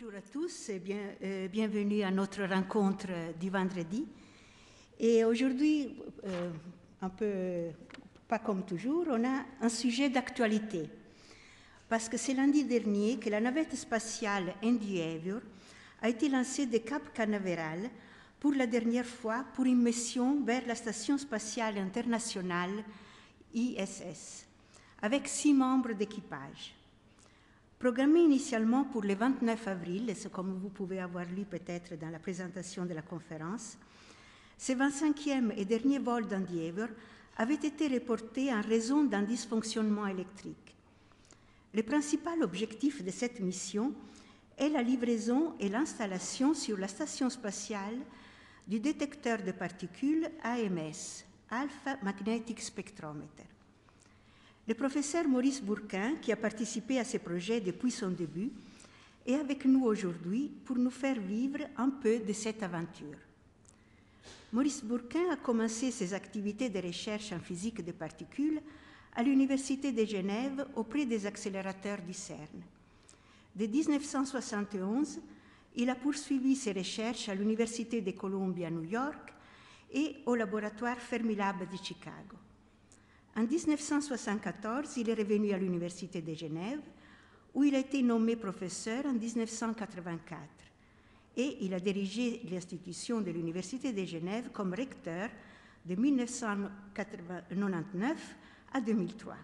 Bonjour à tous et bienvenue à notre rencontre du vendredi. Et aujourd'hui, un peu pas comme toujours, on a un sujet d'actualité. Parce que c'est lundi dernier que la navette spatiale Endeavour a été lancée de Cap Canaveral pour la dernière fois pour une mission vers la Station spatiale internationale ISS, avec 6 membres d'équipage. Programmé initialement pour le 29 avril, et c'est comme vous pouvez avoir lu peut-être dans la présentation de la conférence, ce 25e et dernier vol d'Endeavour avait été reporté en raison d'un dysfonctionnement électrique. Le principal objectif de cette mission est la livraison et l'installation sur la station spatiale du détecteur de particules AMS, Alpha Magnetic Spectrometer. Le professeur Maurice Bourquin, qui a participé à ce projet depuis son début, est avec nous aujourd'hui pour nous faire vivre un peu de cette aventure. Maurice Bourquin a commencé ses activités de recherche en physique des particules à l'Université de Genève auprès des accélérateurs du CERN. De 1971, il a poursuivi ses recherches à l'Université de Columbia à New York et au laboratoire Fermilab de Chicago. En 1974, il est revenu à l'Université de Genève, où il a été nommé professeur en 1984. Et il a dirigé l'institution de l'Université de Genève comme recteur de 1999 à 2003.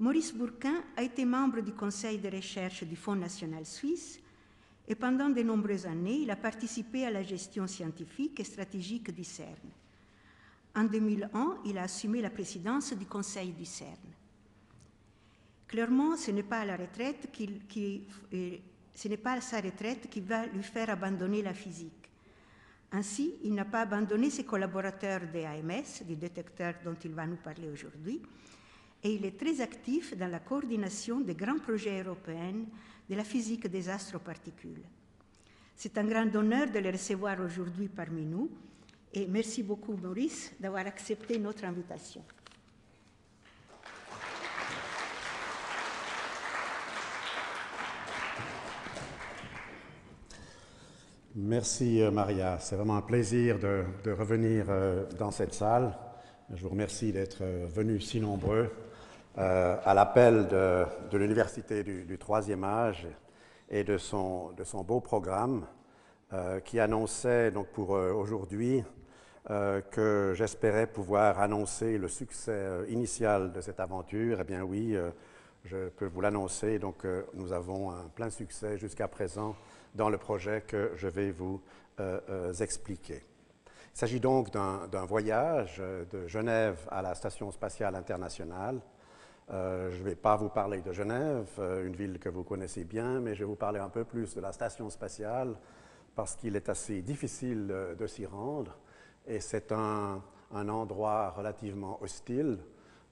Maurice Bourquin a été membre du conseil de recherche du Fonds national suisse et pendant de nombreuses années, il a participé à la gestion scientifique et stratégique du CERN. En 2001, il a assumé la présidence du conseil du CERN. Clairement, ce n'est pas sa retraite qui va lui faire abandonner la physique. Ainsi, il n'a pas abandonné ses collaborateurs de AMS, du détecteur dont il va nous parler aujourd'hui, et il est très actif dans la coordination des grands projets européens de la physique des astroparticules. C'est un grand honneur de le recevoir aujourd'hui parmi nous. Et merci beaucoup, Maurice, d'avoir accepté notre invitation. Merci, Maria. C'est vraiment un plaisir de revenir dans cette salle. Je vous remercie d'être venus si nombreux à l'appel de l'Université du Troisième Âge et de son beau programme qui annonçait donc pour aujourd'hui que j'espérais pouvoir annoncer le succès initial de cette aventure. Eh bien oui, je peux vous l'annoncer. Donc nous avons un plein succès jusqu'à présent dans le projet que je vais vous expliquer. Il s'agit donc d'un voyage de Genève à la Station spatiale internationale. Je ne vais pas vous parler de Genève, une ville que vous connaissez bien, mais je vais vous parler un peu plus de la Station spatiale parce qu'il est assez difficile de s'y rendre. Et c'est un endroit relativement hostile,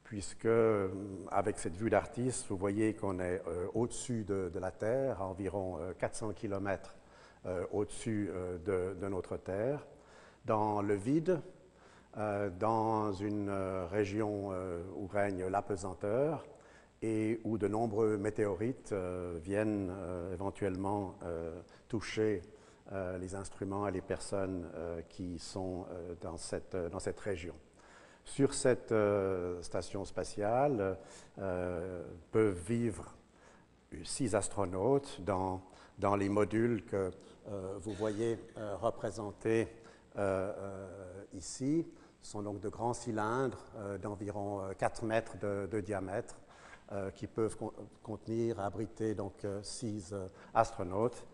puisque avec cette vue d'artiste, vous voyez qu'on est au-dessus de la Terre, à environ 400 km au-dessus de notre Terre, dans le vide, dans une région où règne l'apesanteur et où de nombreux météorites viennent éventuellement toucher les instruments et les personnes qui sont dans cette région. Sur cette station spatiale peuvent vivre 6 astronautes dans les modules que vous voyez représentés ici. Ce sont donc de grands cylindres d'environ 4 mètres de diamètre qui peuvent contenir, abriter donc 6 astronautes.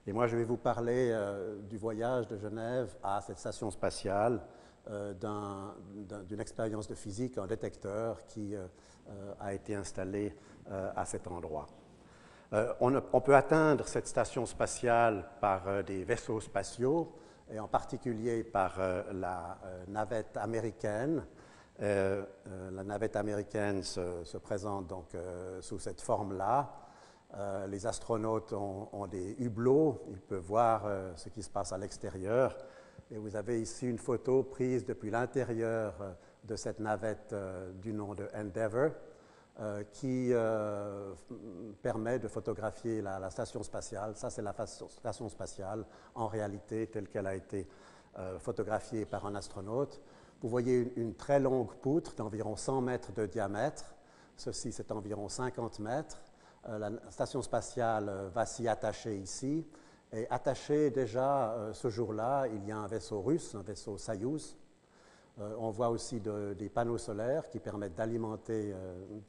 Et moi, je vais vous parler du voyage de Genève à cette station spatiale, d'une expérience de physique, un détecteur qui a été installé à cet endroit. On peut atteindre cette station spatiale par des vaisseaux spatiaux, et en particulier par la navette américaine. La navette américaine se présente donc sous cette forme-là. Les astronautes ont des hublots, ils peuvent voir ce qui se passe à l'extérieur. Et vous avez ici une photo prise depuis l'intérieur de cette navette du nom de Endeavour. qui permet de photographier la station spatiale. Ça, c'est la station spatiale en réalité telle qu'elle a été photographiée par un astronaute. Vous voyez une très longue poutre d'environ 100 mètres de diamètre. Ceci, c'est environ 50 mètres. La station spatiale va s'y attacher ici. Et attaché déjà ce jour-là, il y a un vaisseau russe, un vaisseau Soyouz. On voit aussi des panneaux solaires qui permettent d'alimenter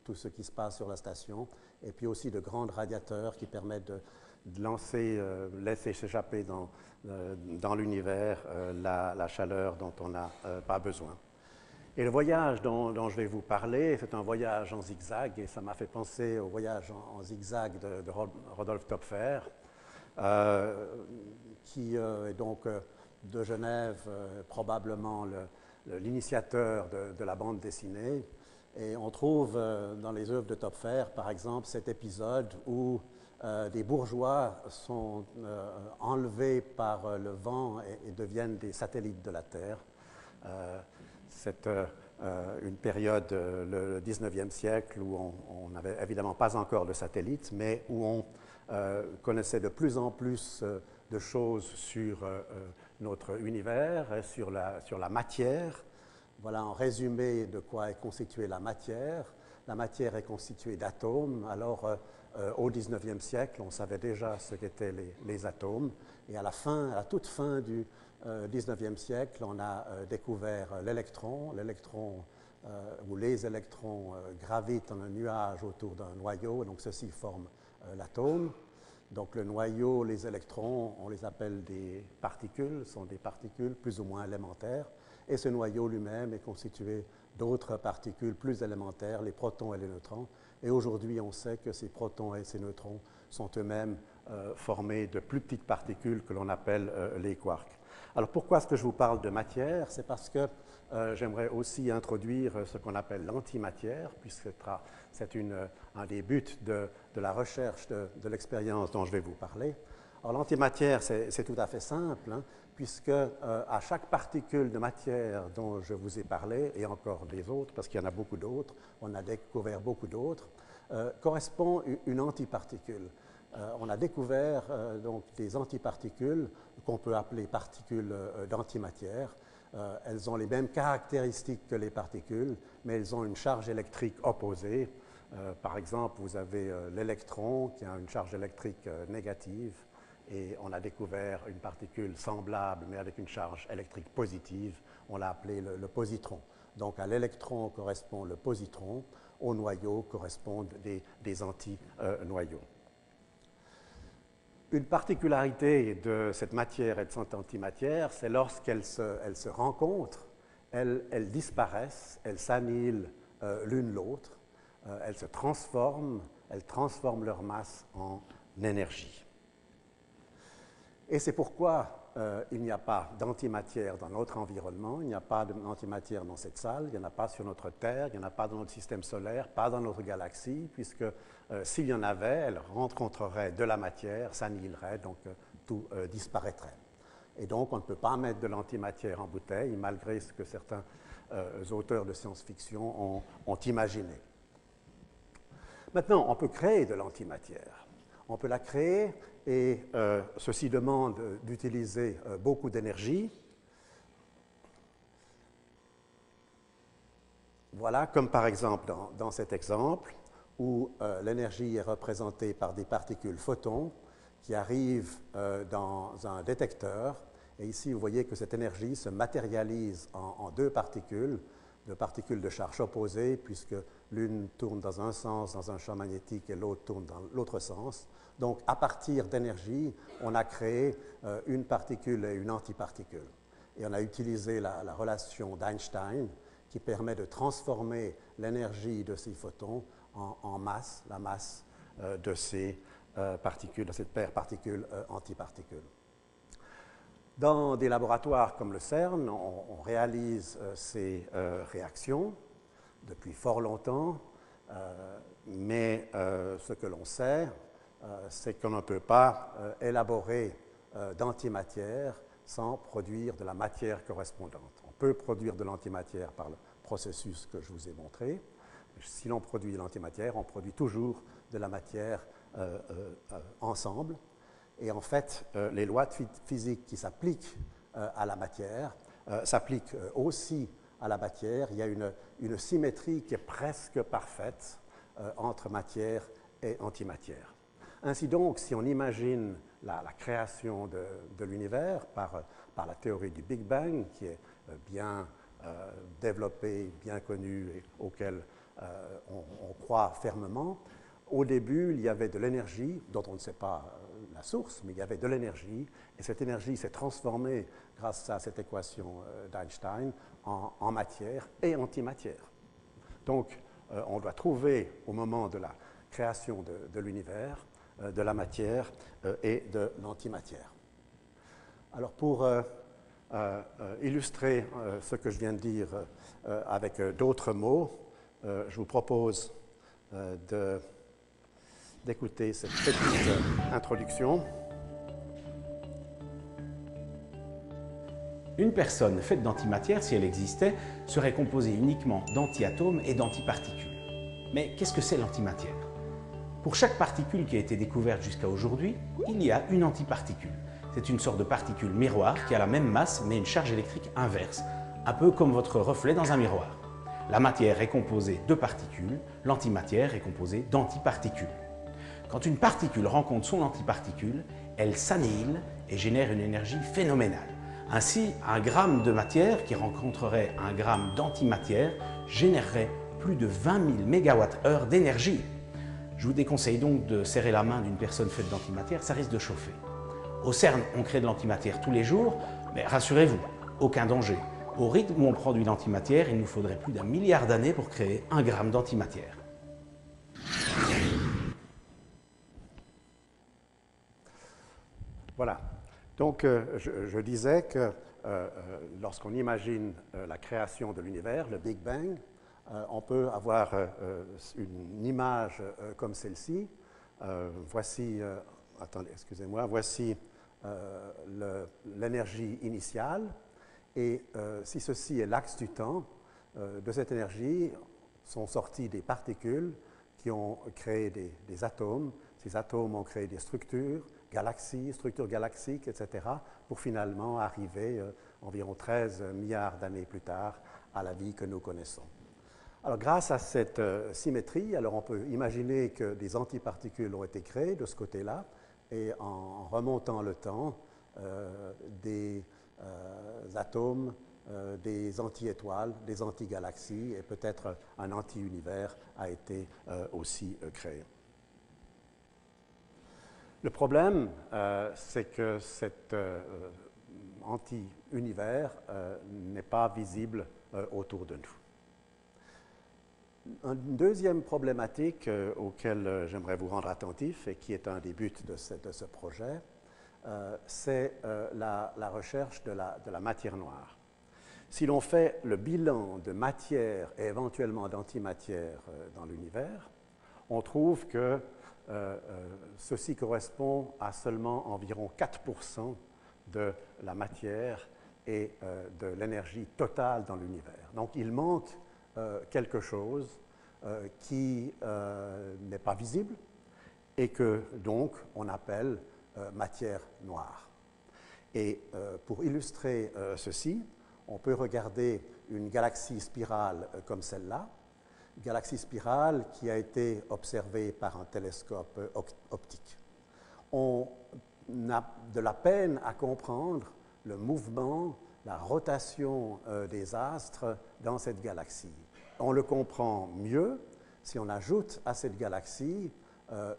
tout ce qui se passe sur la station, et puis aussi de grands radiateurs qui permettent de laisser s'échapper dans l'univers la chaleur dont on n'a pas besoin. Et le voyage dont je vais vous parler, c'est un voyage en zigzag, et ça m'a fait penser au voyage en zigzag de Rodolphe Töpffer, qui est donc de Genève, probablement l'initiateur de la bande dessinée. Et on trouve dans les œuvres de Töpffer, par exemple, cet épisode où des bourgeois sont enlevés par le vent et deviennent des satellites de la Terre. C'est une période, le 19e siècle, où on n'avait évidemment pas encore de satellites, mais où on connaissait de plus en plus de choses sur notre univers, sur la matière. Voilà en résumé de quoi est constituée la matière. La matière est constituée d'atomes. Alors, au 19e siècle, on savait déjà ce qu'étaient les atomes. Et à la toute fin du 19e siècle, on a découvert l'électron. L'électron, où les électrons gravitent en un nuage autour d'un noyau. Donc, ceci forme l'atome. Donc, le noyau, les électrons, on les appelle des particules, sont des particules plus ou moins élémentaires. Et ce noyau lui-même est constitué d'autres particules plus élémentaires, les protons et les neutrons. Et aujourd'hui, on sait que ces protons et ces neutrons sont eux-mêmes formés de plus petites particules que l'on appelle les quarks. Alors, pourquoi est-ce que je vous parle de matière? C'est parce que j'aimerais aussi introduire ce qu'on appelle l'antimatière, puisque c'est un des buts de la recherche de l'expérience dont je vais vous parler. Alors, l'antimatière, c'est tout à fait simple, hein, puisque à chaque particule de matière dont je vous ai parlé, et encore des autres, parce qu'il y en a beaucoup d'autres, on a découvert beaucoup d'autres, correspond une antiparticule. On a découvert donc des antiparticules qu'on peut appeler particules d'antimatière. Elles ont les mêmes caractéristiques que les particules, mais elles ont une charge électrique opposée. Par exemple, vous avez l'électron qui a une charge électrique négative, et on a découvert une particule semblable, mais avec une charge électrique positive. On l'a appelé le positron. Donc, à l'électron correspond le positron, au noyau correspondent des antinoyaux. Une particularité de cette matière et de cette antimatière, c'est lorsqu'elles se rencontrent, elles disparaissent, elles s'annihilent l'une l'autre, elles se transforment, elles transforment leur masse en énergie. Et c'est pourquoi il n'y a pas d'antimatière dans notre environnement, il n'y a pas d'antimatière dans cette salle, il n'y en a pas sur notre Terre, il n'y en a pas dans notre système solaire, pas dans notre galaxie, puisque s'il y en avait, elle rencontrerait de la matière, s'annihilerait, donc tout disparaîtrait. Et donc on ne peut pas mettre de l'antimatière en bouteille, malgré ce que certains auteurs de science-fiction ont imaginé. Maintenant, on peut créer de l'antimatière. On peut la créer, et ceci demande d'utiliser beaucoup d'énergie. Voilà, comme par exemple dans cet exemple, où l'énergie est représentée par des particules photons qui arrivent dans un détecteur. Et ici, vous voyez que cette énergie se matérialise en deux particules de charge opposée, puisque l'une tourne dans un sens, dans un champ magnétique, et l'autre tourne dans l'autre sens. Donc, à partir d'énergie, on a créé une particule et une antiparticule. Et on a utilisé la relation d'Einstein, qui permet de transformer l'énergie de ces photons en masse, la masse de ces particules, de cette paire particule-antiparticule. Dans des laboratoires comme le CERN, on réalise ces réactions depuis fort longtemps, mais ce que l'on sait, c'est qu'on ne peut pas élaborer d'antimatière sans produire de la matière correspondante. On peut produire de l'antimatière par le processus que je vous ai montré, si l'on produit l'antimatière, on produit toujours de la matière ensemble. Et en fait, les lois de physique qui s'appliquent à la matière s'appliquent aussi à la matière. Il y a une symétrie qui est presque parfaite entre matière et antimatière. Ainsi donc, si on imagine la création de l'univers par la théorie du Big Bang, qui est bien développée, bien connue et auquel on croit fermement, au début, il y avait de l'énergie, dont on ne sait pas la source, mais il y avait de l'énergie, et cette énergie s'est transformée, grâce à cette équation d'Einstein, en matière et antimatière. Donc, on doit trouver, au moment de la création de l'univers, de la matière et de l'antimatière. Alors, pour illustrer ce que je viens de dire avec d'autres mots, je vous propose d'écouter cette petite introduction. Une personne faite d'antimatière, si elle existait, serait composée uniquement d'antiatomes et d'antiparticules. Mais qu'est-ce que c'est l'antimatière? Pour chaque particule qui a été découverte jusqu'à aujourd'hui, il y a une antiparticule. C'est une sorte de particule miroir qui a la même masse mais une charge électrique inverse, un peu comme votre reflet dans un miroir. La matière est composée de particules, l'antimatière est composée d'antiparticules. Quand une particule rencontre son antiparticule, elle s'annihile et génère une énergie phénoménale. Ainsi, un gramme de matière qui rencontrerait un gramme d'antimatière générerait plus de 20 000 MWh d'énergie. Je vous déconseille donc de serrer la main d'une personne faite d'antimatière, ça risque de chauffer. Au CERN, on crée de l'antimatière tous les jours, mais rassurez-vous, aucun danger. Au rythme où on produit l'antimatière, il nous faudrait plus d'1 milliard d'années pour créer 1 gramme d'antimatière. Voilà. Donc, je disais que lorsqu'on imagine la création de l'univers, le Big Bang, on peut avoir une image comme celle-ci. Voici, attendez, excusez-moi, voici l'énergie initiale. Et si ceci est l'axe du temps, de cette énergie sont sorties des particules qui ont créé des atomes. Ces atomes ont créé des structures galactiques, etc., pour finalement arriver environ 13 milliards d'années plus tard à la vie que nous connaissons. Alors, grâce à cette symétrie, alors on peut imaginer que des antiparticules ont été créées de ce côté-là, et en remontant le temps, des atomes, des anti-étoiles, des anti-galaxies, et peut-être un anti-univers a été aussi créé. Le problème, c'est que cet anti-univers n'est pas visible autour de nous. Une deuxième problématique auquel j'aimerais vous rendre attentif et qui est un des buts de ce projet, c'est la recherche de la matière noire. Si l'on fait le bilan de matière et éventuellement d'antimatière dans l'univers, on trouve que ceci correspond à seulement environ 4% de la matière et de l'énergie totale dans l'univers. Donc il manque quelque chose qui n'est pas visible et que donc on appelle matière noire. Et pour illustrer ceci, on peut regarder une galaxie spirale comme celle-là, galaxie spirale qui a été observée par un télescope optique. On a de la peine à comprendre le mouvement, la rotation des astres dans cette galaxie. On le comprend mieux si on ajoute à cette galaxie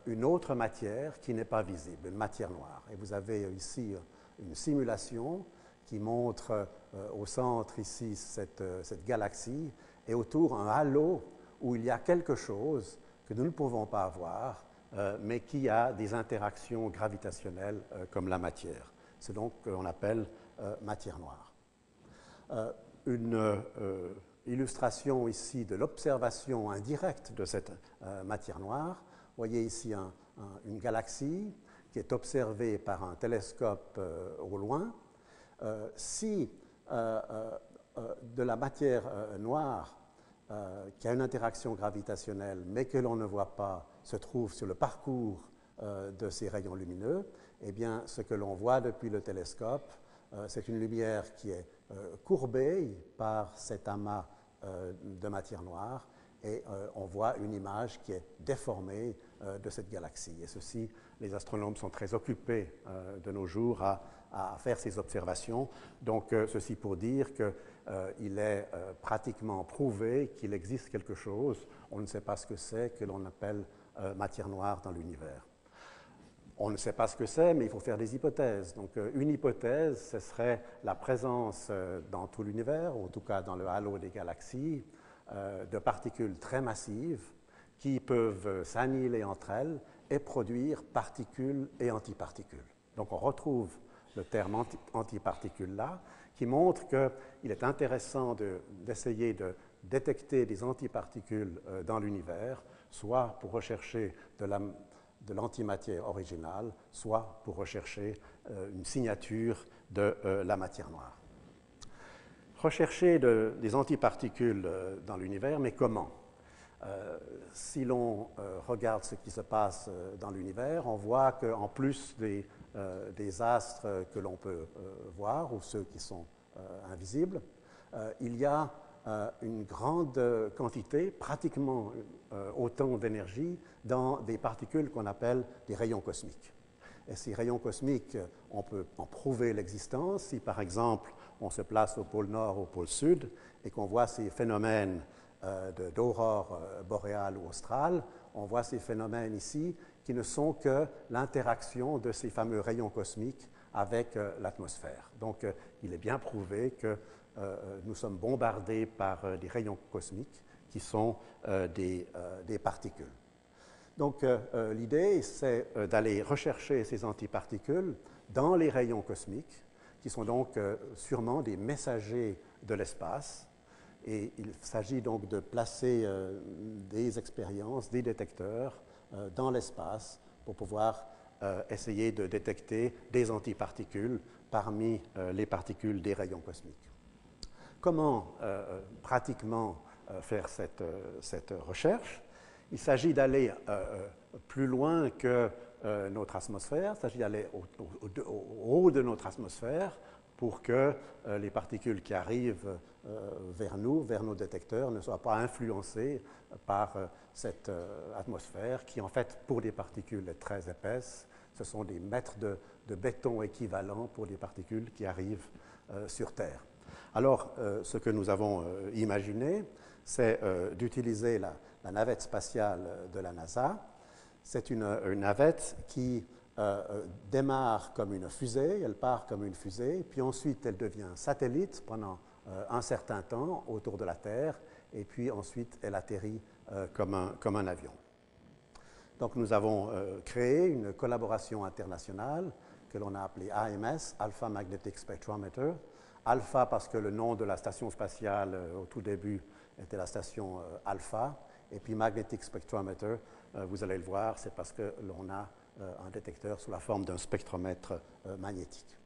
une autre matière qui n'est pas visible, une matière noire. Et vous avez ici une simulation qui montre au centre ici cette galaxie et autour un halo où il y a quelque chose que nous ne pouvons pas voir, mais qui a des interactions gravitationnelles comme la matière. C'est donc ce qu'on appelle matière noire. Une illustration ici de l'observation indirecte de cette matière noire. Vous voyez ici une galaxie qui est observée par un télescope au loin. Si de la matière noire qui a une interaction gravitationnelle, mais que l'on ne voit pas, se trouve sur le parcours de ces rayons lumineux, eh bien, ce que l'on voit depuis le télescope, c'est une lumière qui est courbée par cet amas de matière noire, et on voit une image qui est déformée de cette galaxie. Et ceci, les astronomes sont très occupés de nos jours à faire ces observations. Donc, ceci pour dire qu'il est pratiquement prouvé qu'il existe quelque chose, on ne sait pas ce que c'est, que l'on appelle matière noire dans l'univers. On ne sait pas ce que c'est, mais il faut faire des hypothèses. Donc, une hypothèse, ce serait la présence dans tout l'univers, ou en tout cas dans le halo des galaxies, de particules très massives qui peuvent s'annihiler entre elles et produire particules et antiparticules. Donc, on retrouve le terme antiparticule là, qui montre qu'il est intéressant d'essayer de détecter des antiparticules dans l'univers, soit pour rechercher de l'antimatière originale, soit pour rechercher une signature de la matière noire. Rechercher des antiparticules dans l'univers, mais comment? Si l'on regarde ce qui se passe dans l'univers, on voit qu'en plus des astres que l'on peut voir, ou ceux qui sont invisibles, il y a une grande quantité, pratiquement autant d'énergie, dans des particules qu'on appelle des rayons cosmiques. Et ces rayons cosmiques, on peut en prouver l'existence si, par exemple, on se place au pôle nord ou au pôle sud et qu'on voit ces phénomènes d'aurore boréale ou australe. On voit ces phénomènes ici qui ne sont que l'interaction de ces fameux rayons cosmiques avec l'atmosphère. Donc, il est bien prouvé que nous sommes bombardés par des rayons cosmiques qui sont des particules. Donc, l'idée, c'est d'aller rechercher ces antiparticules dans les rayons cosmiques, qui sont donc sûrement des messagers de l'espace. Et il s'agit donc de placer des expériences, des détecteurs dans l'espace pour pouvoir essayer de détecter des antiparticules parmi les particules des rayons cosmiques. Comment pratiquement faire cette recherche? Il s'agit d'aller plus loin que notre atmosphère, il s'agit d'aller au haut de notre atmosphère pour que les particules qui arrivent vers nous, vers nos détecteurs, ne soient pas influencées par cette atmosphère qui, en fait, pour des particules est très épaisse. Ce sont des mètres de béton équivalents pour des particules qui arrivent sur Terre. Alors, ce que nous avons imaginé, c'est d'utiliser la navette spatiale de la NASA. C'est une navette qui démarre comme une fusée, elle part comme une fusée, puis ensuite elle devient satellite pendant un certain temps autour de la Terre, et puis ensuite elle atterrit comme un avion. Donc nous avons créé une collaboration internationale que l'on a appelée AMS, Alpha Magnetic Spectrometer. Alpha parce que le nom de la station spatiale au tout début était la station Alpha, et puis Magnetic Spectrometer, vous allez le voir, c'est parce que l'on a un détecteur sous la forme d'un spectromètre magnétique.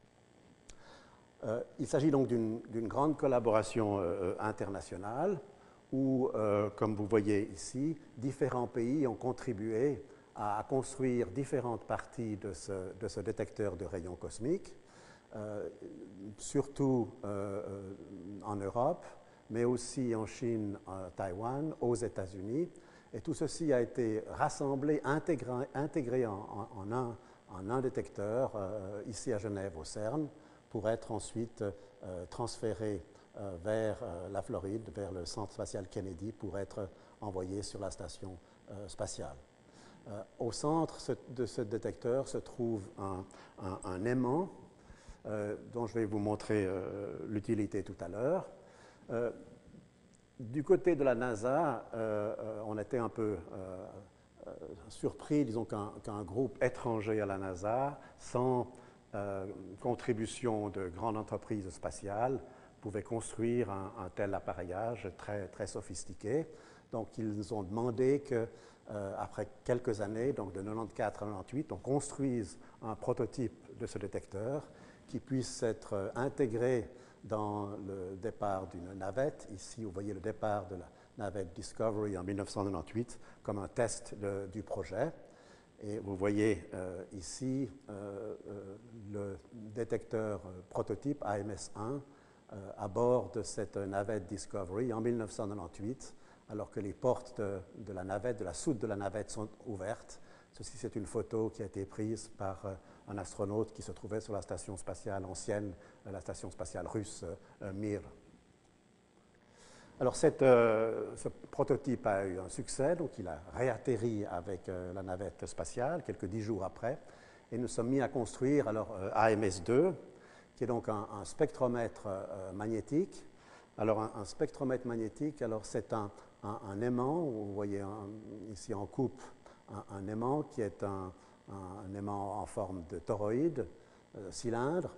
Il s'agit donc d'une grande collaboration internationale où, comme vous voyez ici, différents pays ont contribué à construire différentes parties de ce détecteur de rayons cosmiques, surtout en Europe, mais aussi en Chine, à Taïwan, aux États-Unis. Et tout ceci a été rassemblé, intégré en un détecteur ici à Genève, au CERN, pour être ensuite transféré vers la Floride, vers le centre spatial Kennedy, pour être envoyé sur la station spatiale. Au centre de ce détecteur se trouve un aimant dont je vais vous montrer l'utilité tout à l'heure. Du côté de la NASA, on était un peu surpris, disons, qu'un groupe étranger à la NASA, sans contribution de grandes entreprises spatiales, pouvait construire un tel appareillage très, très sophistiqué. Donc, ils nous ont demandé qu'après quelques années, donc de 94 à 98, on construise un prototype de ce détecteur qui puisse être intégré dans le départ d'une navette. Ici, vous voyez le départ de navette Discovery en 1998 comme un test du projet. Et vous voyez ici le détecteur prototype AMS-1 à bord de cette navette Discovery en 1998, alors que les portes de la navette, de la soute de la navette sont ouvertes. Ceci, c'est une photo qui a été prise par un astronaute qui se trouvait sur la station spatiale ancienne, la station spatiale russe Mir. Alors, ce prototype a eu un succès, donc il a réatterri avec la navette spatiale quelques 10 jours après, et nous sommes mis à construire alors AMS-2, qui est donc un spectromètre magnétique. Alors, un spectromètre magnétique, alors c'est un aimant, vous voyez ici en coupe un aimant qui est un aimant en forme de toroïde, cylindre,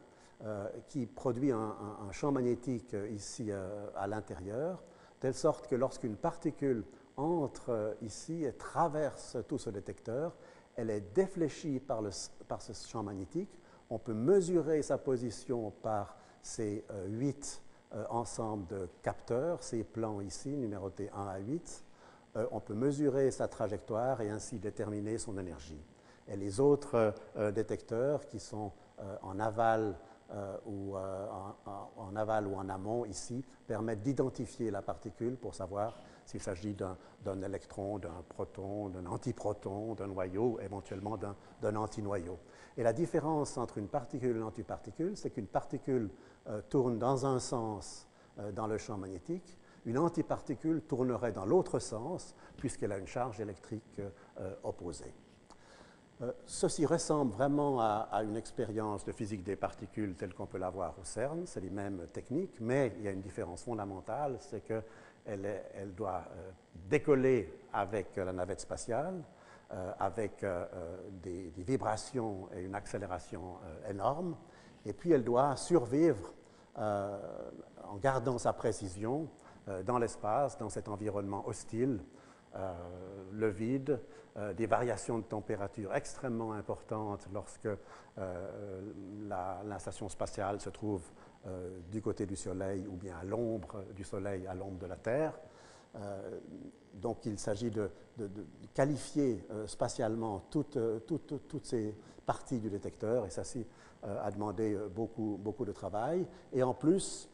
qui produit un champ magnétique ici à l'intérieur, telle sorte que lorsqu'une particule entre ici et traverse tout ce détecteur, elle est défléchie par ce champ magnétique. On peut mesurer sa position par ces 8 ensembles de capteurs, ces plans ici, numérotés 1 à 8. On peut mesurer sa trajectoire et ainsi déterminer son énergie. Et les autres détecteurs qui sont en aval ou en amont ici permettent d'identifier la particule pour savoir s'il s'agit d'un électron, d'un proton, d'un antiproton, d'un noyau, éventuellement d'un antinoyau. Et la différence entre une particule et une antiparticule, c'est qu'une particule tourne dans un sens dans le champ magnétique, une antiparticule tournerait dans l'autre sens puisqu'elle a une charge électrique opposée. Ceci ressemble vraiment à une expérience de physique des particules telle qu'on peut l'avoir au CERN. C'est les mêmes techniques, mais il y a une différence fondamentale, c'est qu'elle doit décoller avec la navette spatiale, avec des vibrations et une accélération énorme, et puis elle doit survivre en gardant sa précision dans l'espace, dans cet environnement hostile, le vide, des variations de température extrêmement importantes lorsque la station spatiale se trouve du côté du Soleil ou bien à l'ombre du Soleil, à l'ombre de la Terre. Donc il s'agit de qualifier spatialement toutes ces parties du détecteur, et ça a demandé beaucoup de travail. Et en plus,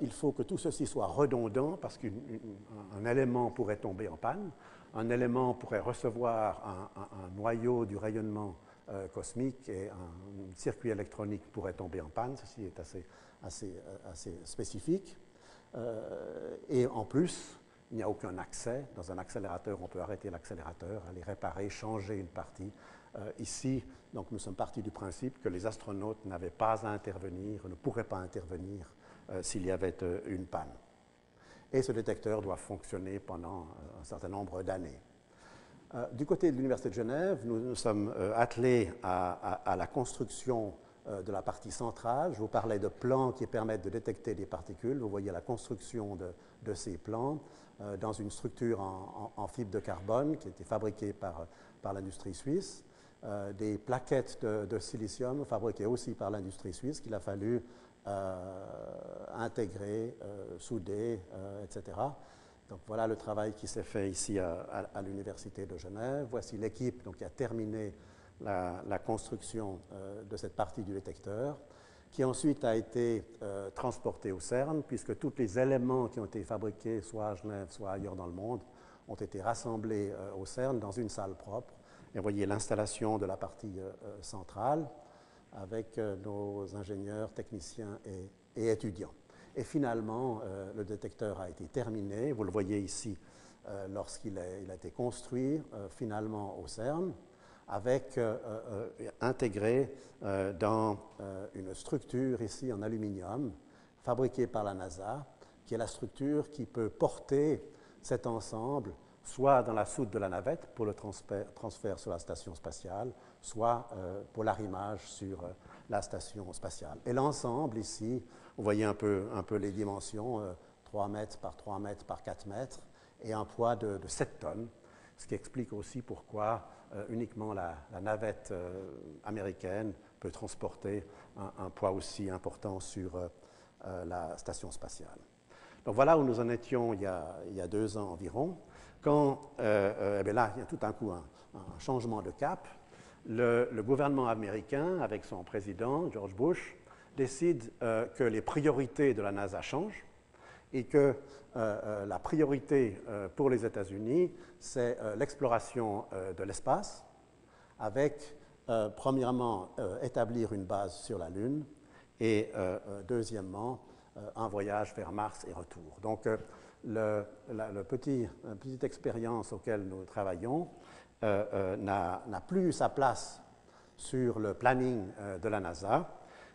il faut que tout ceci soit redondant parce qu'un élément pourrait tomber en panne, un élément pourrait recevoir un noyau du rayonnement cosmique et un circuit électronique pourrait tomber en panne. Ceci est assez spécifique. Et en plus, il n'y a aucun accès. Dans un accélérateur, on peut arrêter l'accélérateur, aller réparer, changer une partie. Ici, donc, nous sommes partis du principe que les astronautes n'avaient pas à intervenir, ne pourraient pas intervenir s'il y avait une panne. Et ce détecteur doit fonctionner pendant un certain nombre d'années. Du côté de l'Université de Genève, nous sommes attelés à la construction de la partie centrale. Je vous parlais de plans qui permettent de détecter des particules. Vous voyez la construction de ces plans dans une structure en fibre de carbone qui a été fabriquée par l'industrie suisse. Des plaquettes de silicium fabriquées aussi par l'industrie suisse qu'il a fallu intégrer, souder, etc. Donc voilà le travail qui s'est fait ici à l'Université de Genève. Voici l'équipe qui a terminé la construction de cette partie du détecteur, qui ensuite a été transportée au CERN, puisque tous les éléments qui ont été fabriqués, soit à Genève, soit ailleurs dans le monde, ont été rassemblés au CERN dans une salle propre. Et vous voyez l'installation de la partie centrale avec nos ingénieurs, techniciens et étudiants. Et finalement, le détecteur a été terminé. Vous le voyez ici lorsqu'il a été construit finalement au CERN, avec intégré dans une structure ici en aluminium, fabriquée par la NASA, qui est la structure qui peut porter cet ensemble soit dans la soute de la navette pour le transfert sur la station spatiale, soit pour l'arrimage sur la station spatiale. Et l'ensemble ici, vous voyez un peu les dimensions, 3 mètres par 3 mètres par 4 mètres, et un poids de 7 tonnes, ce qui explique aussi pourquoi uniquement la navette américaine peut transporter un poids aussi important sur la station spatiale. Donc voilà où nous en étions il y a 2 ans environ, quand eh bien là, il y a tout d'un coup un changement de cap. Le gouvernement américain, avec son président, George Bush, décide que les priorités de la NASA changent et que la priorité pour les États-Unis, c'est l'exploration de l'espace, avec, premièrement, établir une base sur la Lune et, deuxièmement, un voyage vers Mars et retour. Donc, la petite expérience auquel nous travaillons n'a plus sa place sur le planning de la NASA.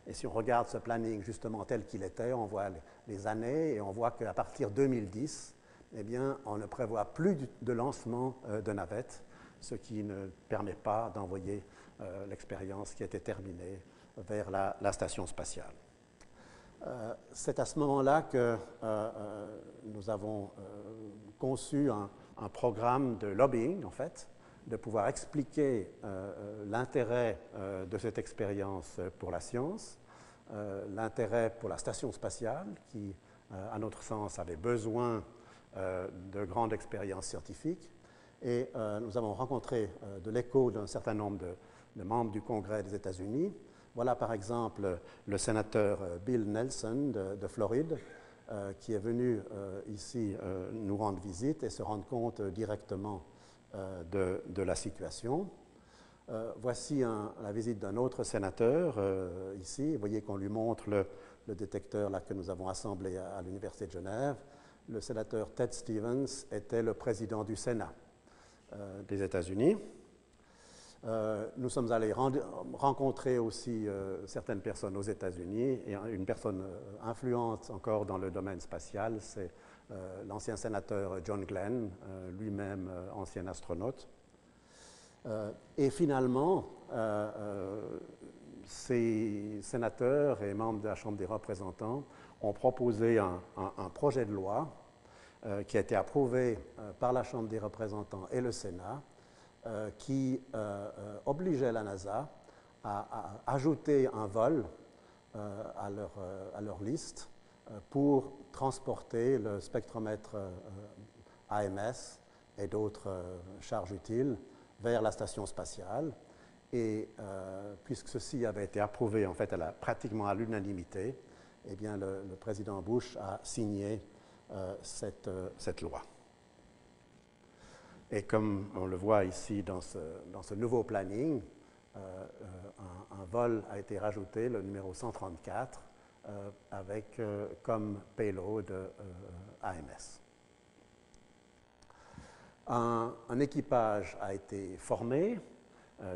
Et si on regarde ce planning justement tel qu'il était, on voit les années et on voit qu'à partir de 2010, eh bien, on ne prévoit plus de lancement de navettes, ce qui ne permet pas d'envoyer l'expérience qui était terminée vers la station spatiale. C'est à ce moment-là que nous avons conçu un programme de lobbying, en fait, de pouvoir expliquer l'intérêt de cette expérience pour la science, l'intérêt pour la station spatiale, qui, à notre sens, avait besoin de grandes expériences scientifiques. Et nous avons rencontré de l'écho d'un certain nombre de membres du Congrès des États-Unis. Voilà par exemple le sénateur Bill Nelson de Floride, qui est venu ici nous rendre visite et se rendre compte directement de la situation. Voici la visite d'un autre sénateur ici. Vous voyez qu'on lui montre le détecteur là, que nous avons assemblé à l'Université de Genève. Le sénateur Ted Stevens était le président du Sénat des États-Unis. Nous sommes allés rencontrer aussi certaines personnes aux États-Unis, et une personne influente encore dans le domaine spatial, c'est l'ancien sénateur John Glenn, lui-même ancien astronaute. Et finalement, ces sénateurs et membres de la Chambre des représentants ont proposé un projet de loi qui a été approuvé par la Chambre des représentants et le Sénat, qui obligeait la NASA à ajouter un vol à leur liste pour transporter le spectromètre AMS et d'autres charges utiles vers la station spatiale. Et puisque ceci avait été approuvé en fait pratiquement à l'unanimité, eh bien le président Bush a signé cette loi. Et comme on le voit ici dans ce nouveau planning, un vol a été rajouté, le numéro 134, avec comme payload AMS. Un équipage a été formé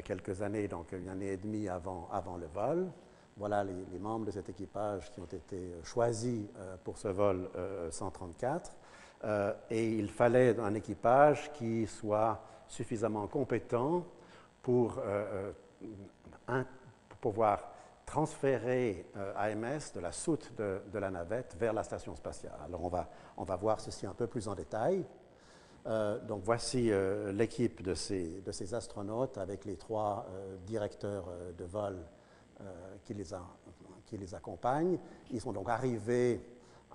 quelques années, donc une année et demie avant le vol. Voilà les membres de cet équipage qui ont été choisis pour ce vol 134. Et il fallait un équipage qui soit suffisamment compétent pour pouvoir transférer AMS de la soute de la navette vers la station spatiale. Alors on va voir ceci un peu plus en détail. Donc voici l'équipe de ces astronautes avec les 3 directeurs de vol qui les accompagnent. Ils sont donc arrivés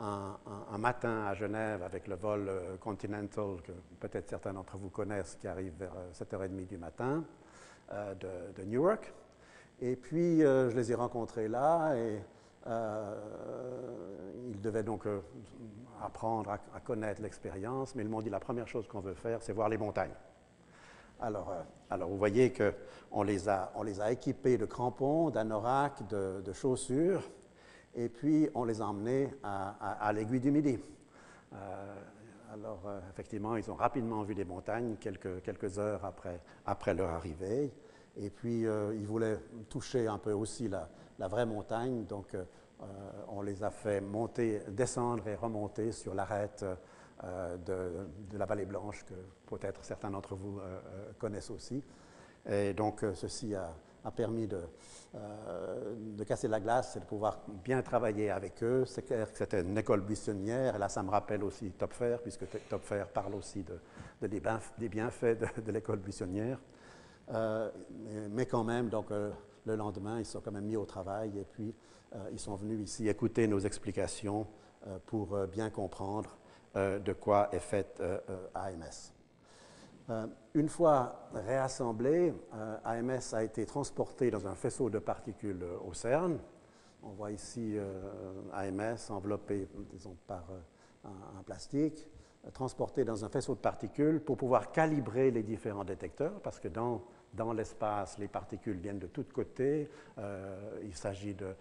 un matin à Genève avec le vol Continental, que peut-être certains d'entre vous connaissent, qui arrive vers 7h30 du matin de Newark. Et puis, je les ai rencontrés là et ils devaient donc apprendre à connaître l'expérience, mais ils m'ont dit la première chose qu'on veut faire, c'est voir les montagnes. Alors vous voyez qu'on les a équipés de crampons, d'anoraks, de chaussures, et puis on les a emmenés à l'Aiguille du Midi. Alors effectivement, ils ont rapidement vu les montagnes quelques heures après leur arrivée, et puis ils voulaient toucher un peu aussi la vraie montagne, donc on les a fait descendre et remonter sur l'arête de la Vallée Blanche, que peut-être certains d'entre vous connaissent aussi. Et donc ceci a permis de casser la glace et de pouvoir bien travailler avec eux. C'est clair que c'était une école buissonnière, et là ça me rappelle aussi Topfer, puisque Topfer parle aussi des bienfaits de l'école buissonnière. Mais quand même, donc le lendemain, ils sont quand même mis au travail, et puis ils sont venus ici écouter nos explications pour bien comprendre de quoi est faite AMS. Une fois réassemblé, AMS a été transporté dans un faisceau de particules au CERN. On voit ici AMS enveloppé, disons, par un plastique, transporté dans un faisceau de particules pour pouvoir calibrer les différents détecteurs, parce que dans l'espace, les particules viennent de tous côtés. Il s'agit de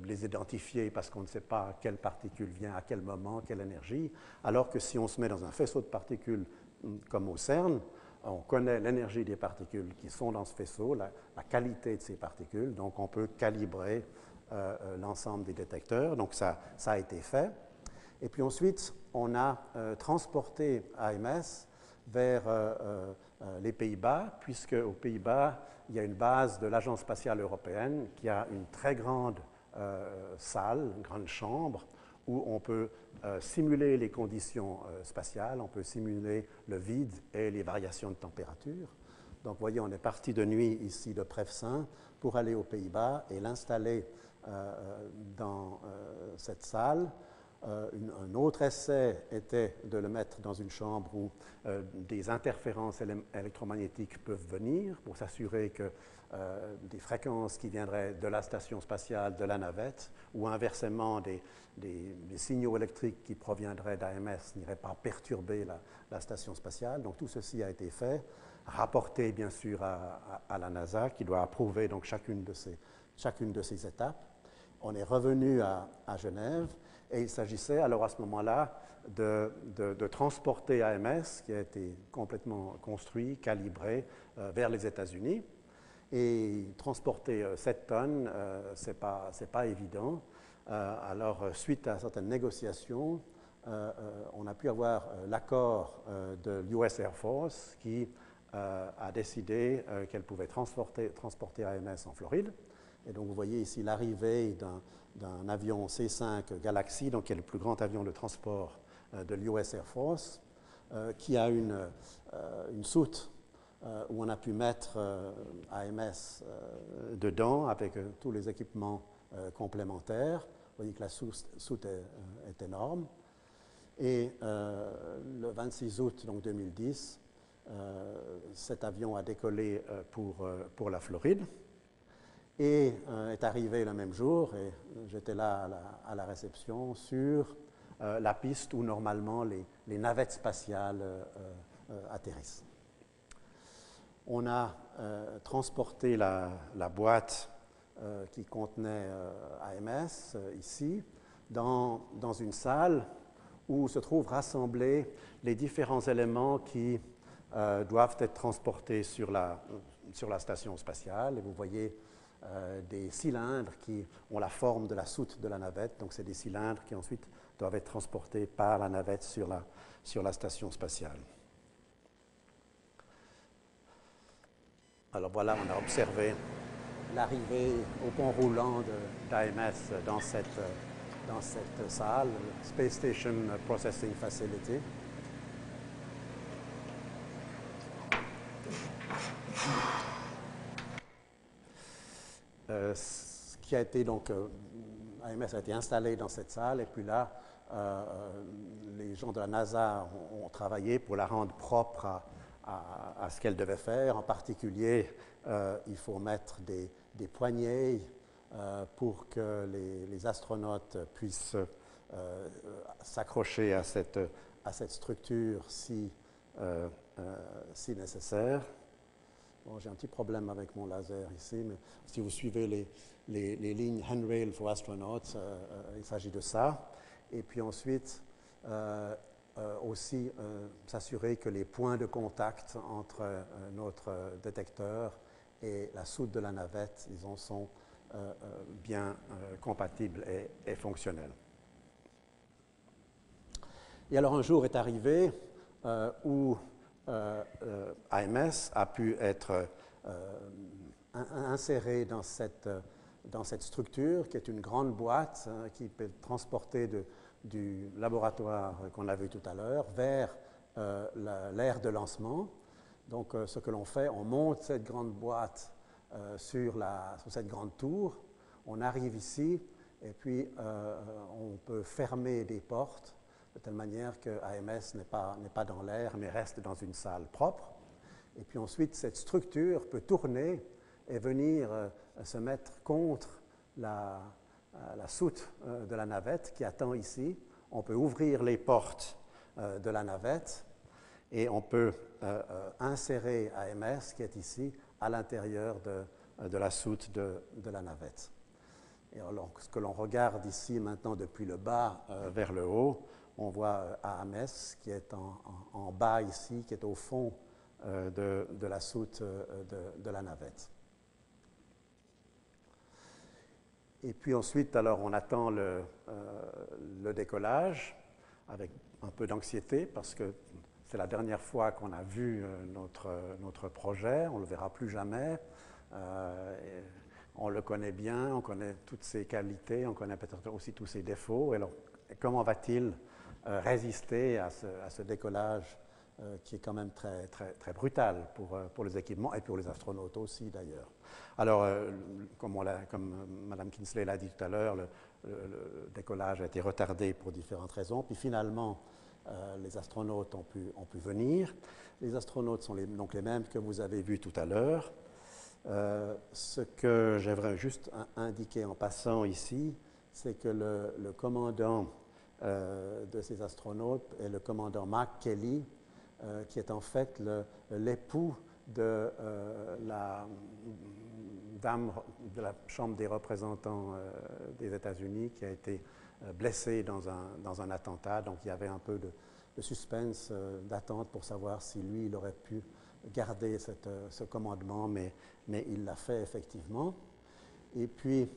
les identifier parce qu'on ne sait pas quelle particule vient à quel moment, quelle énergie, alors que si on se met dans un faisceau de particules comme au CERN, on connaît l'énergie des particules qui sont dans ce faisceau, la qualité de ces particules, donc on peut calibrer l'ensemble des détecteurs. Donc ça a été fait. Et puis ensuite, on a transporté AMS vers les Pays-Bas, puisque aux Pays-Bas, il y a une base de l'Agence spatiale européenne qui a une très grande salle, une grande chambre, où on peut simuler les conditions spatiales, on peut simuler le vide et les variations de température. Donc, vous voyez, on est parti de nuit ici de Prefsen pour aller aux Pays-Bas et l'installer dans cette salle. Un autre essai était de le mettre dans une chambre où des interférences électromagnétiques peuvent venir pour s'assurer que des fréquences qui viendraient de la station spatiale, de la navette, ou inversement des signaux électriques qui proviendraient d'AMS n'iraient pas perturber la station spatiale. Donc tout ceci a été fait, rapporté bien sûr à la NASA qui doit approuver donc chacune de ces étapes. On est revenu à Genève. Et il s'agissait alors à ce moment-là de transporter AMS, qui a été complètement construit, calibré, vers les États-Unis. Et transporter 7 tonnes, ce n'est pas évident. Alors, suite à certaines négociations, on a pu avoir l'accord de l'US Air Force qui a décidé qu'elle pouvait transporter AMS en Floride. Et donc, vous voyez ici l'arrivée d'un avion C-5 Galaxy, donc qui est le plus grand avion de transport de l'US Air Force, qui a une soute où on a pu mettre AMS dedans avec tous les équipements complémentaires. Vous voyez que la soute est énorme. Et le 26 août donc 2010, cet avion a décollé pour la Floride. Et est arrivé le même jour, et j'étais là à la réception, sur la piste où normalement les navettes spatiales atterrissent. On a transporté la boîte qui contenait AMS ici, dans une salle où se trouvent rassemblés les différents éléments qui doivent être transportés sur la station spatiale. Et vous voyez des cylindres qui ont la forme de la soute de la navette. Donc, c'est des cylindres qui ensuite doivent être transportés par la navette sur la station spatiale. Alors voilà, on a observé l'arrivée au pont roulant d'AMS dans cette salle, Space Station Processing Facility. Ce qui a été donc, AMS a été installé dans cette salle, et puis là, les gens de la NASA ont travaillé pour la rendre propre à ce qu'elle devait faire. En particulier, il faut mettre des poignées pour que les astronautes puissent s'accrocher à cette structure si nécessaire. Bon, j'ai un petit problème avec mon laser ici, mais si vous suivez les lignes Handrail for Astronauts, il s'agit de ça. Et puis ensuite, aussi s'assurer que les points de contact entre notre détecteur et la soute de la navette, ils en sont bien compatibles et fonctionnels. Et alors un jour est arrivé où AMS a pu être inséré dans cette structure qui est une grande boîte qui peut transporter du laboratoire qu'on a vu tout à l'heure vers l'aire de lancement. Donc ce que l'on fait, on monte cette grande boîte sur cette grande tour, on arrive ici Et puis, on peut fermer des portes de telle manière que AMS n'est pas dans l'air, mais reste dans une salle propre. Et puis ensuite, cette structure peut tourner et venir se mettre contre la soute de la navette qui attend ici. On peut ouvrir les portes de la navette et on peut insérer AMS qui est ici à l'intérieur de la soute de la navette. Et alors, ce que l'on regarde ici maintenant depuis le bas vers le haut, on voit AMS qui est en bas ici, qui est au fond de la soute de la navette. Et puis ensuite, alors, on attend le décollage avec un peu d'anxiété parce que c'est la dernière fois qu'on a vu notre projet, on ne le verra plus jamais. On le connaît bien, on connaît toutes ses qualités, on connaît peut-être aussi tous ses défauts. Et alors, comment va-t-il résister à ce décollage qui est quand même très, très, très brutal pour les équipements et pour les astronautes aussi d'ailleurs. Alors, comme Mme Kinsley l'a dit tout à l'heure, le décollage a été retardé pour différentes raisons. Puis finalement, les astronautes ont pu venir. Les astronautes sont donc les mêmes que vous avez vus tout à l'heure. Ce que j'aimerais juste indiquer en passant ici, c'est que le commandant de ces astronautes est le commandant Mark Kelly, qui est en fait l'époux de la dame de la Chambre des représentants des États-Unis qui a été blessée dans un attentat. Donc il y avait un peu de suspense, d'attente pour savoir si lui, il aurait pu garder ce commandement, mais il l'a fait effectivement. Et puis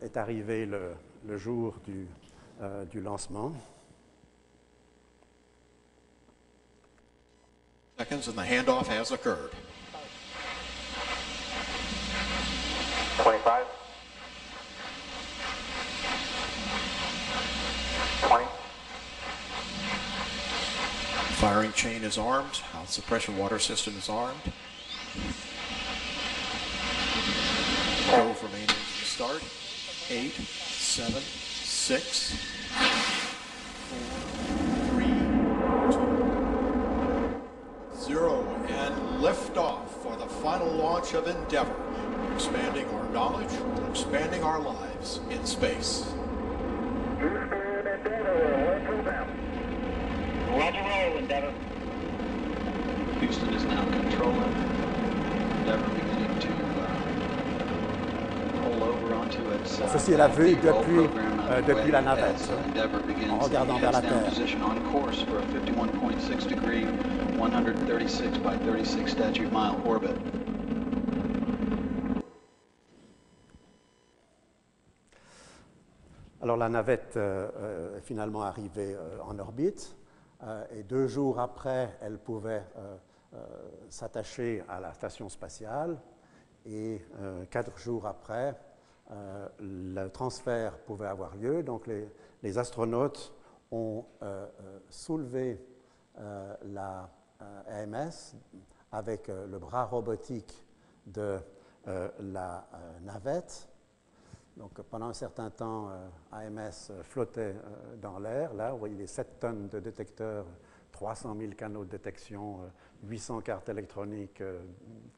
est arrivé le jour du lancement. Seconds and the handoff has occurred. 25. 20. Firing chain is armed. House suppression water system is armed. Go remaining to start. 8, 7, 6, 4, 3, 2, 0, and liftoff for the final launch of Endeavour, expanding our knowledge while expanding our lives in space. Roger, roll, Endeavour. Houston is now controlling. Endeavour beginning to roll over onto its Ceci est la vue depuis la navette, en regardant vers la Terre. Position on course for a 51.6 degree, 136 by 36 statute mile orbit. Alors la navette est finalement arrivée en orbite et 2 jours après, elle pouvait s'attacher à la station spatiale et 4 jours après, le transfert pouvait avoir lieu. Donc les astronautes ont soulevé la AMS avec le bras robotique de la navette. Donc, pendant un certain temps, AMS flottait dans l'air. Là, vous voyez les 7 tonnes de détecteurs, 300 000 canaux de détection, 800 cartes électroniques,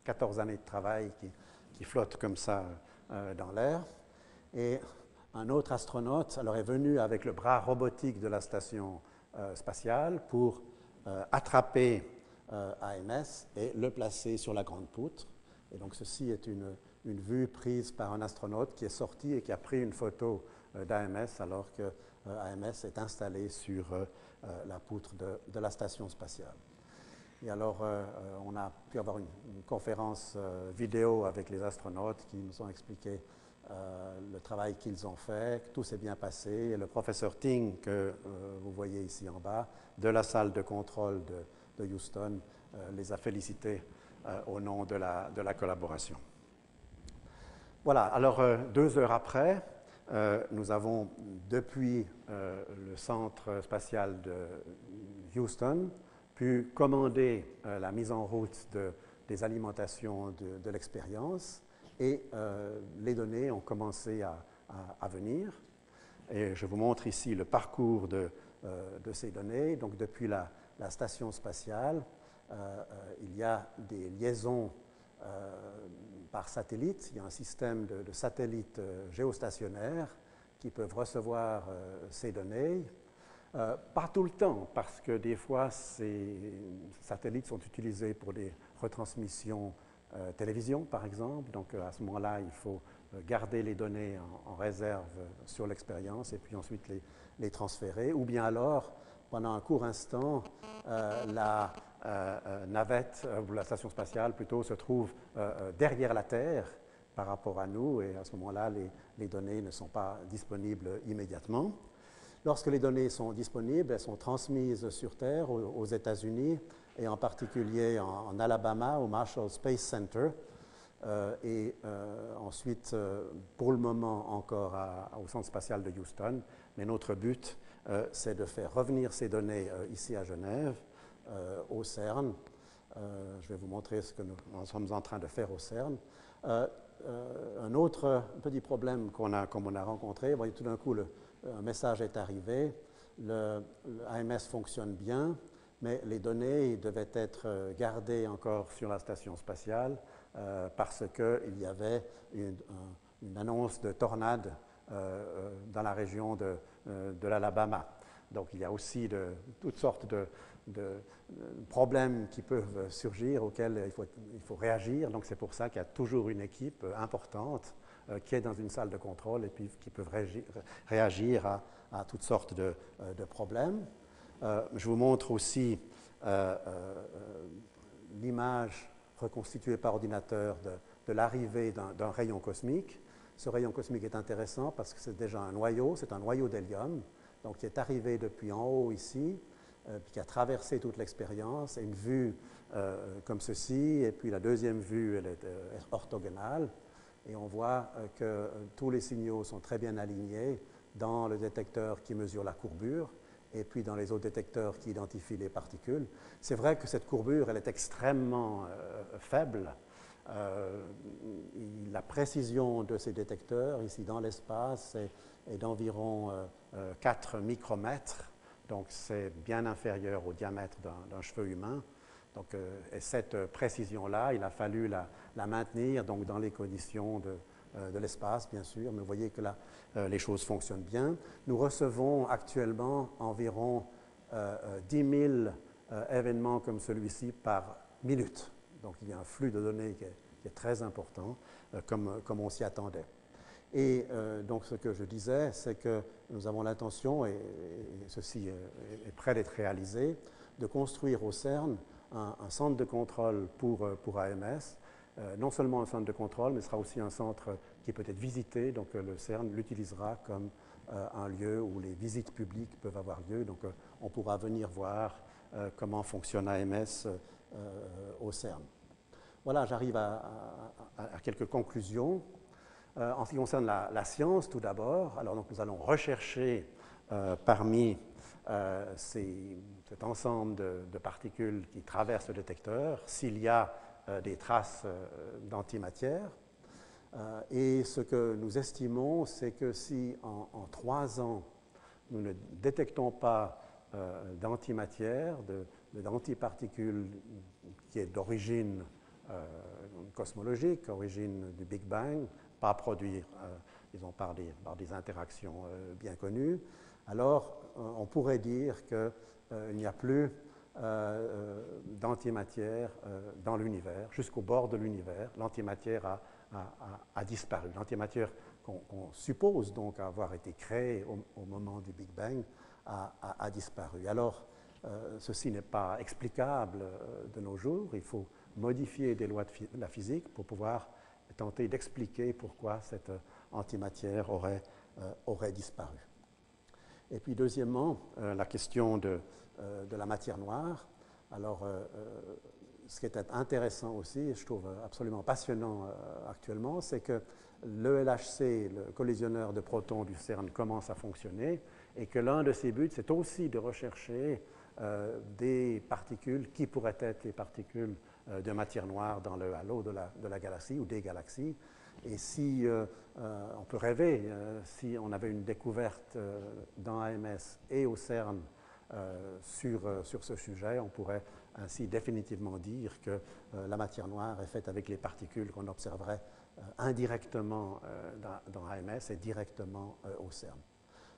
14 années de travail qui flottent comme ça dans l'air. Et un autre astronaute alors, est venu avec le bras robotique de la station spatiale pour attraper AMS et le placer sur la grande poutre. Et donc, ceci est une vue prise par un astronaute qui est sorti et qui a pris une photo d'AMS alors que AMS est installé sur la poutre de la station spatiale. Et alors, on a pu avoir une conférence vidéo avec les astronautes qui nous ont expliqué le travail qu'ils ont fait, que tout s'est bien passé. Et le professeur Ting, que vous voyez ici en bas, de la salle de contrôle de Houston, les a félicités au nom de la collaboration. Voilà, alors 2 heures après, nous avons depuis le centre spatial de Houston pu commander la mise en route des alimentations de l'expérience et les données ont commencé à venir. Et je vous montre ici le parcours de ces données. Donc depuis la station spatiale, il y a des liaisons par satellite. Il y a un système de satellites géostationnaires qui peuvent recevoir ces données. Pas tout le temps, parce que des fois, ces satellites sont utilisés pour des retransmissions télévision, par exemple. Donc, à ce moment-là, il faut garder les données en réserve sur l'expérience et puis ensuite les transférer. Ou bien alors, pendant un court instant, la navette, ou la station spatiale plutôt, se trouve derrière la Terre par rapport à nous, et à ce moment-là, les données ne sont pas disponibles immédiatement. Lorsque les données sont disponibles, elles sont transmises sur Terre, aux États-Unis, et en particulier en Alabama, au Marshall Space Center, et ensuite, pour le moment, encore au Centre spatial de Houston. Mais notre but, c'est de faire revenir ces données ici à Genève, au CERN. Je vais vous montrer ce que nous sommes en train de faire au CERN. Un autre petit problème qu'on a rencontré, voyez, tout d'un coup, un message est arrivé, l'AMS fonctionne bien, mais les données devaient être gardées encore sur la station spatiale parce qu'il y avait une annonce de tornade dans la région de l'Alabama. Donc il y a aussi toutes sortes de problèmes qui peuvent surgir auxquels il faut réagir. Donc c'est pour ça qu'il y a toujours une équipe importante qui est dans une salle de contrôle et puis qui peuvent réagir à toutes sortes de problèmes. Je vous montre aussi l'image reconstituée par ordinateur de l'arrivée d'un rayon cosmique. Ce rayon cosmique est intéressant parce que c'est déjà un noyau, c'est un noyau d'hélium, donc qui est arrivé depuis en haut ici, puis qui a traversé toute l'expérience, et une vue comme ceci, et puis la deuxième vue, elle est orthogonale, et on voit que tous les signaux sont très bien alignés dans le détecteur qui mesure la courbure, et puis dans les autres détecteurs qui identifient les particules. C'est vrai que cette courbure, elle est extrêmement faible. La précision de ces détecteurs, ici dans l'espace, est d'environ 4 micromètres, donc c'est bien inférieur au diamètre d'un cheveu humain. Donc, et cette précision-là, il a fallu la maintenir donc, dans les conditions de l'espace, bien sûr, mais vous voyez que là, les choses fonctionnent bien. Nous recevons actuellement environ 10 000 événements comme celui-ci par minute. Donc, il y a un flux de données qui est très important, comme on s'y attendait. Et donc, ce que je disais, c'est que nous avons l'intention, et ceci est prêt d'être réalisé, de construire au CERN un centre de contrôle pour AMS, non seulement un centre de contrôle, mais ce sera aussi un centre qui peut être visité, donc le CERN l'utilisera comme un lieu où les visites publiques peuvent avoir lieu, donc on pourra venir voir comment fonctionne AMS au CERN. Voilà, j'arrive à quelques conclusions. En ce qui concerne la science, tout d'abord, alors donc nous allons rechercher parmi cet ensemble de particules qui traversent le détecteur s'il y a des traces d'antimatière. Et ce que nous estimons, c'est que si en 3 ans, nous ne détectons pas d'antimatière, d'antiparticules qui est d'origine cosmologique, origine du Big Bang, pas produire, disons, par des interactions bien connues, alors on pourrait dire qu'il n'y a plus d'antimatière dans l'univers. Jusqu'au bord de l'univers, l'antimatière a disparu. L'antimatière qu'on suppose donc avoir été créée au moment du Big Bang a disparu. Alors, ceci n'est pas explicable de nos jours. Il faut modifier des lois de la physique pour pouvoir tenter d'expliquer pourquoi cette antimatière aurait disparu. Et puis deuxièmement, la question de la matière noire. Alors, ce qui est intéressant aussi, et je trouve absolument passionnant actuellement, c'est que le LHC, le collisionneur de protons du CERN, commence à fonctionner, et que l'un de ses buts, c'est aussi de rechercher des particules qui pourraient être les particules de matière noire dans le halo de la galaxie ou des galaxies. Et si on peut rêver, si on avait une découverte dans AMS et au CERN sur ce sujet, on pourrait ainsi définitivement dire que la matière noire est faite avec les particules qu'on observerait indirectement dans AMS et directement au CERN.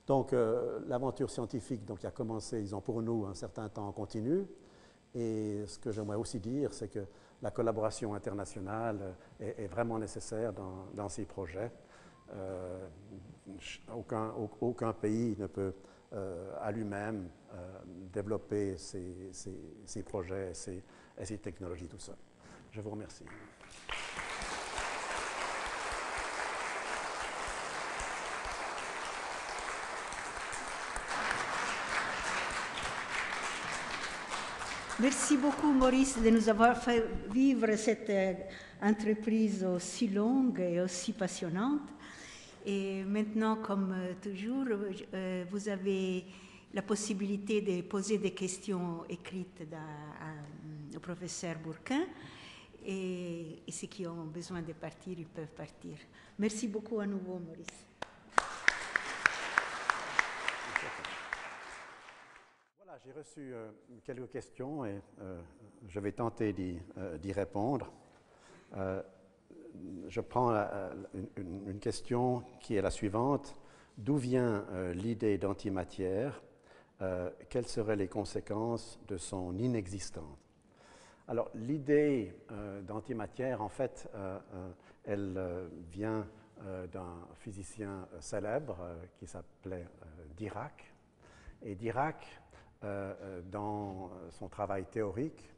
Donc l'aventure scientifique qui a commencé, disons, pour nous, un certain temps en continu. Et ce que j'aimerais aussi dire, c'est que la collaboration internationale est vraiment nécessaire dans ces projets. Aucun pays ne peut à lui-même développer ces projets et ces technologies tout seul. Je vous remercie. Merci beaucoup, Maurice, de nous avoir fait vivre cette entreprise aussi longue et aussi passionnante. Et maintenant, comme toujours, vous avez la possibilité de poser des questions écrites au professeur Bourquin. Et ceux qui ont besoin de partir, ils peuvent partir. Merci beaucoup à nouveau, Maurice. Voilà, j'ai reçu quelques questions et je vais tenter d'y répondre. Je prends une question qui est la suivante. D'où vient l'idée d'antimatière? Quelles seraient les conséquences de son inexistence? Alors, l'idée d'antimatière, en fait, elle vient d'un physicien célèbre qui s'appelait Dirac. Et Dirac, dans son travail théorique,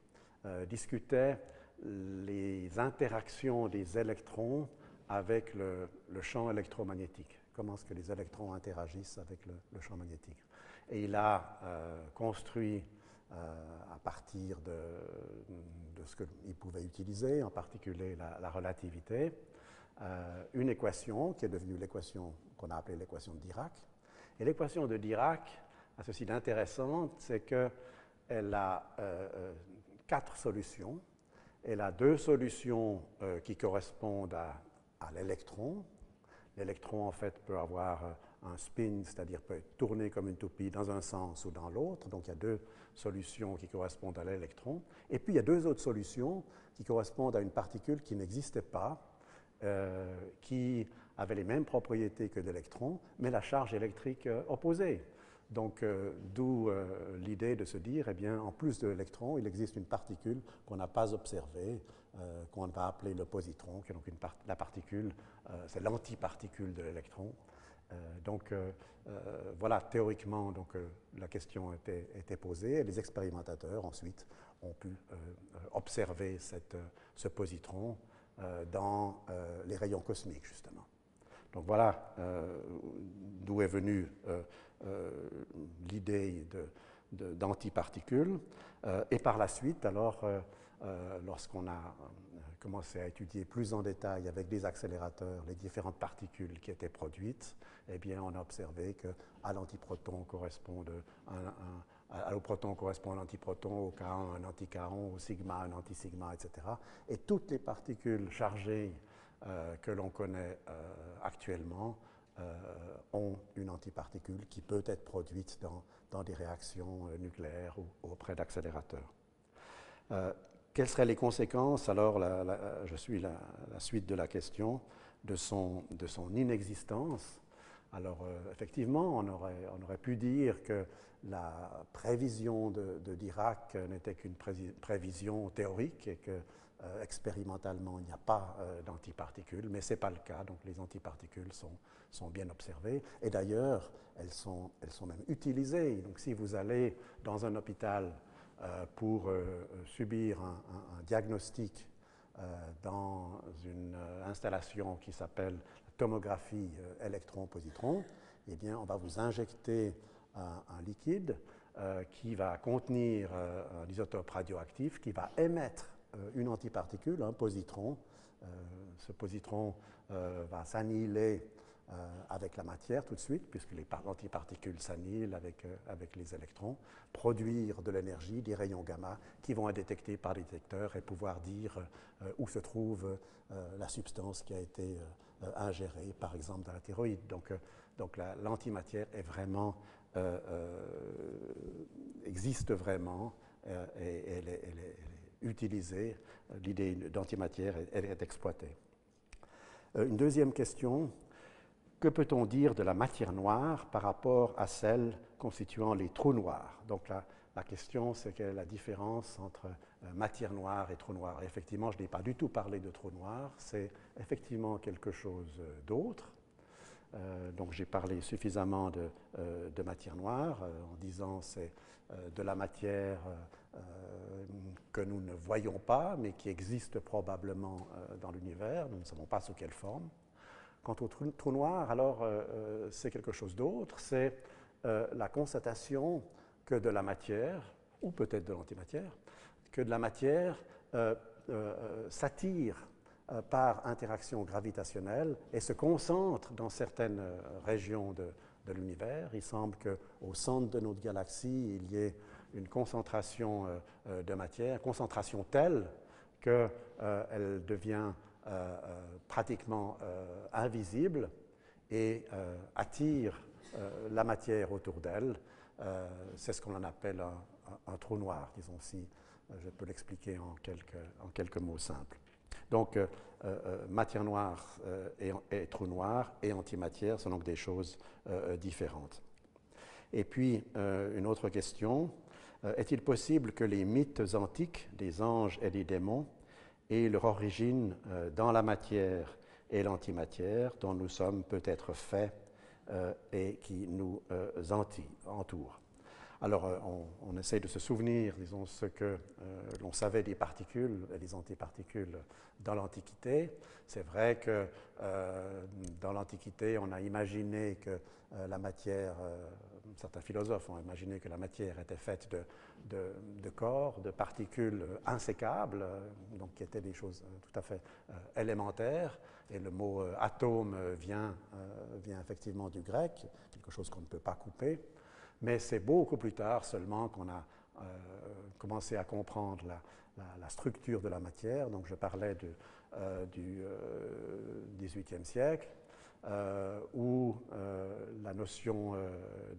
discutait les interactions des électrons avec le champ électromagnétique. Comment est-ce que les électrons interagissent avec le champ magnétique? Et il a construit, à partir de ce qu'il pouvait utiliser, en particulier la relativité, une équation qui est devenue l'équation qu'on a appelée l'équation de Dirac. Et l'équation de Dirac a ceci d'intéressant, c'est qu'elle a 4 solutions. Elle a 2 solutions qui correspondent à l'électron. L'électron, en fait, peut avoir un spin, c'est-à-dire peut être tourné comme une toupie dans un sens ou dans l'autre. Donc, il y a 2 solutions qui correspondent à l'électron. Et puis, il y a 2 autres solutions qui correspondent à une particule qui n'existait pas, qui avait les mêmes propriétés que l'électron, mais la charge électrique opposée. Donc, d'où l'idée de se dire, eh bien, en plus de l'électron, il existe une particule qu'on n'a pas observée, qu'on va appeler le positron, qui est donc la particule, c'est l'antiparticule de l'électron. Voilà, théoriquement, la question était posée, et les expérimentateurs, ensuite, ont pu observer ce positron dans les rayons cosmiques, justement. Donc voilà d'où est venue l'idée d'antiparticules. Et par la suite, alors, lorsqu'on a commencé à étudier plus en détail avec des accélérateurs les différentes particules qui étaient produites, eh bien, on a observé qu'à l'antiproton correspond au proton correspond un antiproton, au kaon un antikaon, au sigma un antisigma, etc. Et toutes les particules chargées que l'on connaît actuellement ont une antiparticule qui peut être produite dans des réactions nucléaires ou auprès d'accélérateurs. Quelles seraient les conséquences? Alors, je suis la suite de la question, de son inexistence. Alors, effectivement, on aurait pu dire que la prévision de Dirac n'était qu'une prévision théorique et que expérimentalement, il n'y a pas d'antiparticules, mais ce n'est pas le cas. Donc, les antiparticules sont bien observées. Et d'ailleurs, elles sont même utilisées. Donc, si vous allez dans un hôpital pour subir un diagnostic dans une installation qui s'appelle tomographie électron-positron, eh bien, on va vous injecter un liquide qui va contenir un isotope radioactif qui va émettre une antiparticule, un positron. Ce positron va s'annihiler avec la matière tout de suite, puisque les antiparticules s'annihilent avec les électrons, produire de l'énergie, des rayons gamma, qui vont être détectés par les détecteurs et pouvoir dire où se trouve la substance qui a été ingérée, par exemple dans la thyroïde. Donc l'antimatière est vraiment, existe vraiment et elle est utilisée. L'idée d'antimatière est exploitée. Une deuxième question. Que peut-on dire de la matière noire par rapport à celle constituant les trous noirs? Donc la question, c'est quelle est la différence entre matière noire et trou noir. Et effectivement, je n'ai pas du tout parlé de trou noir, c'est effectivement quelque chose d'autre. Donc j'ai parlé suffisamment de matière noire en disant c'est de la matière que nous ne voyons pas, mais qui existe probablement dans l'univers, nous ne savons pas sous quelle forme. Quant au trou noir, alors c'est quelque chose d'autre, c'est la constatation que de la matière, ou peut-être de l'antimatière, que de la matière s'attire par interaction gravitationnelle et se concentre dans certaines régions de l'univers. Il semble qu'au centre de notre galaxie, il y ait une concentration de matière, concentration telle qu'elle devient pratiquement invisible et attire la matière autour d'elle. C'est ce qu'on appelle un trou noir, disons si je peux l'expliquer en quelques mots simples. Donc, matière noire et trou noir et antimatière sont donc des choses différentes. Et puis, une autre question, est-il possible que les mythes antiques des anges et des démons aient leur origine dans la matière et l'antimatière dont nous sommes peut-être faits et qui nous entourent? Alors, on essaie de se souvenir, disons, ce que l'on savait des particules et des antiparticules dans l'Antiquité. C'est vrai que dans l'Antiquité, on a imaginé que la matière, certains philosophes ont imaginé que la matière était faite de corps, de particules insécables, donc qui étaient des choses tout à fait élémentaires. Et le mot atome vient effectivement du grec, quelque chose qu'on ne peut pas couper. Mais c'est beaucoup plus tard seulement qu'on a commencé à comprendre la structure de la matière. Donc je parlais du XVIIIe siècle, où la notion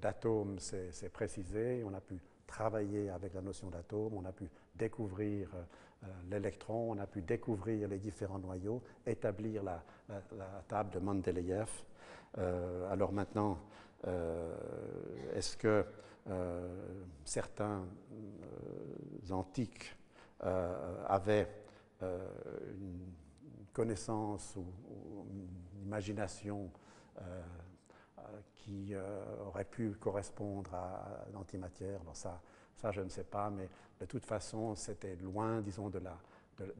d'atome s'est précisée. On a pu travailler avec la notion d'atome, on a pu découvrir l'électron, on a pu découvrir les différents noyaux, établir la table de Mendeleïev. Alors maintenant, est-ce que certains antiques avaient une connaissance ou une imagination qui aurait pu correspondre à l'antimatière? Alors ça, je ne sais pas, mais de toute façon, c'était loin, disons, de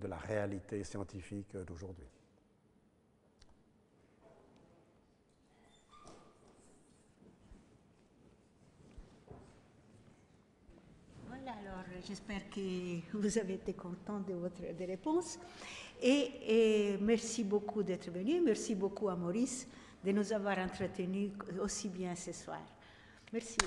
la réalité scientifique d'aujourd'hui. Alors, j'espère que vous avez été content des réponses. Et merci beaucoup d'être venu. Merci beaucoup à Maurice de nous avoir entretenus aussi bien ce soir. Merci.